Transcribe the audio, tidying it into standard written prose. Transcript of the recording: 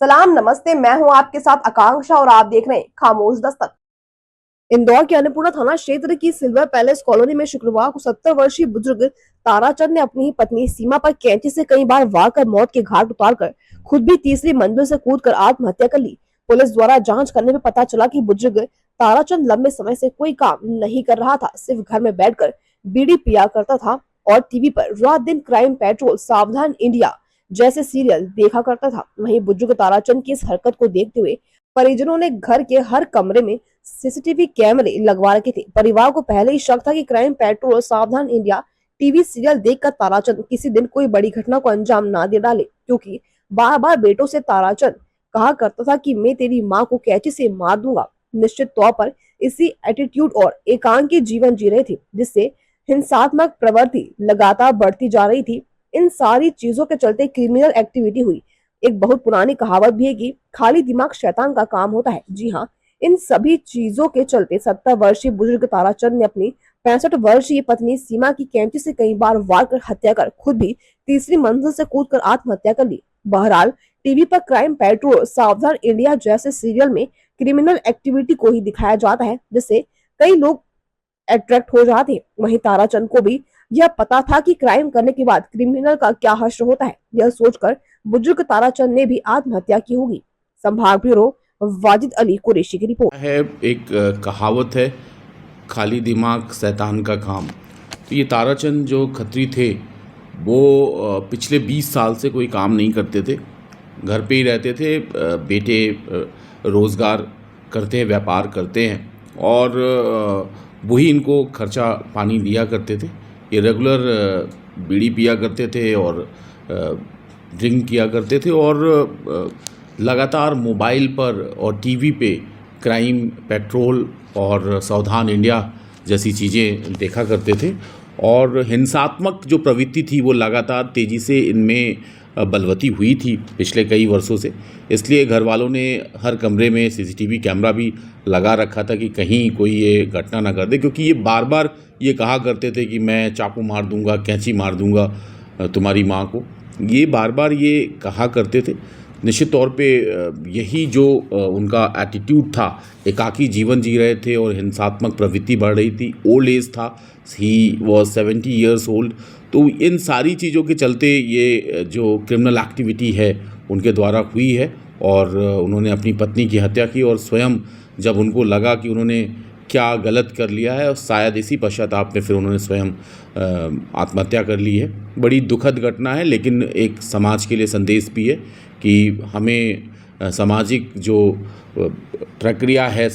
सलाम नमस्ते, मैं हूं आपके साथ आकांक्षा और आप देख रहे हैं खामोश दस्तक। इंदौर के अन्नपूर्णा थाना क्षेत्र की सिल्वर पैलेस कॉलोनी में शुक्रवार को 70 वर्षीय बुजुर्ग ताराचंद ने अपनी ही पत्नी सीमा पर कैंची से कई बार वार कर मौत के घाट उतारकर खुद भी तीसरी मंजिल से कूदकर आत्महत्या कर ली। पुलिस द्वारा जांच करने में पता चला कि बुजुर्ग ताराचंद लंबे समय से कोई काम नहीं कर रहा था, सिर्फ घर में बैठकर बीड़ी पिया करता था और टीवी पर रात दिन क्राइम पेट्रोल, सावधान इंडिया जैसे सीरियल देखा करता था। वहीं बुजुर्ग ताराचंद की इस हरकत को देखते हुए परिजनों ने घर के हर कमरे में सीसीटीवी कैमरे लगवा रखे थे। परिवार को पहले ही शक था कि क्राइम पेट्रोल और सावधान इंडिया टीवी सीरियल देखकर ताराचंद किसी दिन कोई बड़ी घटना को अंजाम ना दे डाले, क्योंकि बार बार बेटों से ताराचंद कहा करता था कि मैं तेरी माँ को कैंची से मार दूंगा। निश्चित तौर पर इसी एटीट्यूड और एकांकी जीवन जी रहे थे, जिससे हिंसात्मक प्रवृत्ति लगातार बढ़ती जा रही थी। इन सारी चीजों के चलते क्रिमिनल एक्टिविटी हुई। एक बहुत पुरानी कहावत भी है कि खाली दिमाग शैतान का काम होता है। जी हाँ, इन सभी चीजों के चलते 70 वर्षीय बुजुर्ग ताराचंद ने अपनी 65 वर्षीय पत्नी सीमा की कैंची से कई बार वार कर हत्या कर खुद भी तीसरी मंजिल से कूदकर आत्महत्या कर ली। बहरहाल टीवी पर क्राइम पेट्रोल, सावधान इंडिया जैसे सीरियल में क्रिमिनल एक्टिविटी को ही दिखाया जाता है, जिससे कई लोग अट्रैक्ट हो जाते हैं। वहीं ताराचंद को भी यह पता था कि क्राइम करने के बाद क्रिमिनल का क्या हश्र होता है। यह सोचकर बुजुर्ग ताराचंद ने भी आत्महत्या की होगी। संभाग ब्यूरो वाजिद अली कुरैशी की रिपोर्ट है। एक कहावत है, खाली दिमाग शैतान का काम। तो ये ताराचंद जो खत्री थे वो पिछले 20 साल से कोई काम नहीं करते थे, घर पे ही रहते थे। बेटे रोज़गार करते हैं, व्यापार करते हैं और वही इनको खर्चा पानी दिया करते थे। ये रेगुलर बीड़ी पिया करते थे और ड्रिंक किया करते थे और लगातार मोबाइल पर और टीवी पे क्राइम पेट्रोल और सावधान इंडिया जैसी चीज़ें देखा करते थे और हिंसात्मक जो प्रवृत्ति थी वो लगातार तेज़ी से इनमें बलवती हुई थी पिछले कई वर्षों से। इसलिए घर वालों ने हर कमरे में सीसीटीवी कैमरा भी लगा रखा था कि कहीं कोई ये घटना ना कर दे, क्योंकि ये बार बार ये कहा करते थे कि मैं चाकू मार दूंगा, कैंची मार दूंगा तुम्हारी माँ को। ये बार बार ये कहा करते थे। निश्चित तौर पे यही जो उनका एटीट्यूड था, एकाकी जीवन जी रहे थे और हिंसात्मक प्रवृत्ति बढ़ रही थी। ओल्ड एज था, ही वॉज 70 ईयर्स ओल्ड। तो इन सारी चीज़ों के चलते ये जो क्रिमिनल एक्टिविटी है उनके द्वारा हुई है और उन्होंने अपनी पत्नी की हत्या की और स्वयं जब उनको लगा कि उन्होंने क्या गलत कर लिया है और शायद इसी पश्चाताप में फिर उन्होंने स्वयं आत्महत्या कर ली है। बड़ी दुखद घटना है, लेकिन एक समाज के लिए संदेश भी है कि हमें सामाजिक जो प्रक्रिया है